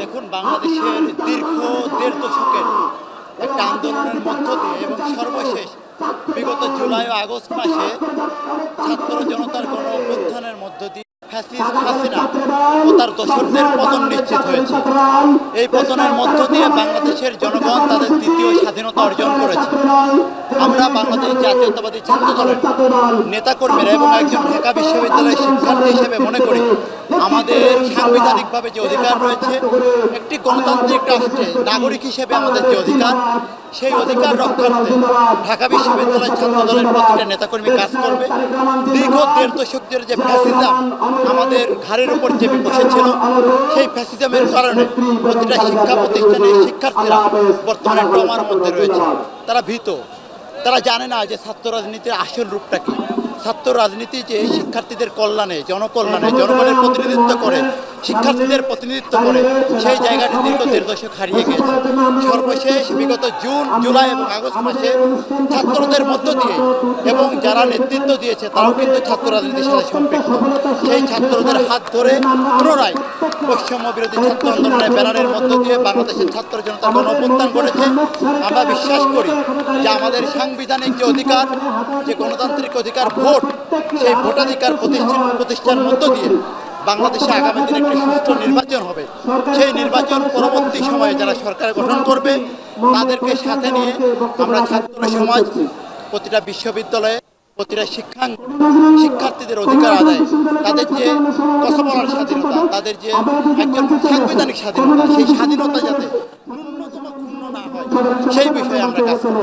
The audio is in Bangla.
দেখুন, বাংলাদেশের দীর্ঘ ১.৫ দশকের একটা আন্দোলনের মধ্য দিয়ে এবং সর্বশেষ বিগত জুলাই ও আগস্ট মাসে ছাত্র জনতার গণ অভ্যুত্থানের মধ্য দিয়ে ফ্যাসিস্ট হাসিনা ও তার দোসরদের পতন নিশ্চিত হয়েছে। এই পতনের মধ্য দিয়ে বাংলাদেশের জনগণ তাদের দ্বিতীয় স্বাধীনতা অর্জন করেছে। আমরা বাংলাদেশ জাতীয়তাবাদী ছাত্র দলের নেতাকর্মীরা এবং একজন ঢাকা বিশ্ববিদ্যালয়ের শিক্ষার্থী হিসেবে মনে করি আমাদের সাংবিধানিকভাবে যে অধিকার রয়েছে, একটি গণতান্ত্রিক রাষ্ট্রে নাগরিক হিসেবে আমাদের যে অধিকার, সেই অধিকার রক্ষার্থে ঢাকা বিশ্ববিদ্যালয় ছাত্র দলের প্রতিটা নেতাকর্মী কাজ করবে। দীর্ঘ ১.৫ দশক ধরে যে ফ্যাসিজম আমাদের ঘাড়ের উপর চেপে বসেছিল, সেই ফ্যাসিজমের কারণে প্রতিটা শিক্ষা প্রতিষ্ঠানের শিক্ষার্থীরা বর্তমানে ট্রমার মধ্যে রয়েছে। তারা ভীত, তারা জানে না যে ছাত্র রাজনীতির আসল রূপটা কী। ছাত্র রাজনীতি যে শিক্ষার্থীদের কল্যাণে, জনকল্যাণে, জনগণের প্রতিনিধিত্ব করে, শিক্ষার্থীদের প্রতিনিধিত্ব করে, সেই জায়গাটি দীর্ঘ ১.৫ দশক হারিয়ে গেছে। সর্বশেষ বিগত জুন, জুলাই এবং আগস্ট মাসে ছাত্রদের মধ্য দিয়ে এবং যারা নেতৃত্ব দিয়েছে তারাও কিন্তু ছাত্র রাজনীতির সাথে সম্পৃক্ত। সেই ছাত্রদের হাত ধরে পুনরায় বৈষম্য বিরোধী ছাত্র আন্দোলনের ব্যানারের মধ্য দিয়ে বাংলাদেশের ছাত্র জনতার গণ অভ্যুত্থান করেছে। আমরা বিশ্বাস করি যে আমাদের সাংবিধানিক যে অধিকার, যে গণতান্ত্রিক অধিকার ভোট, সেই ভোটাধিকার প্রতিষ্ঠার মধ্য দিয়ে বাংলাদেশে আগামী দিনে একটি সুষ্ঠু নির্বাচন হবে। সেই নির্বাচন পরবর্তী সময়ে যারা সরকার গঠন করবে তাদেরকে সাথে নিয়ে আমরা ছাত্র সমাজ প্রতিটা বিশ্ববিদ্যালয়ে, প্রতিটা শিক্ষার্থীদের অধিকার আদায়, তাদের যে কথা বলার স্বাধীনতা, তাদের যে একজন সাংবিধানিক স্বাধীনতা, সেই স্বাধীনতা যাতে ন্যূনতম ক্ষুণ্ণ না হয় সেই বিষয়ে আমরা কাজ করব।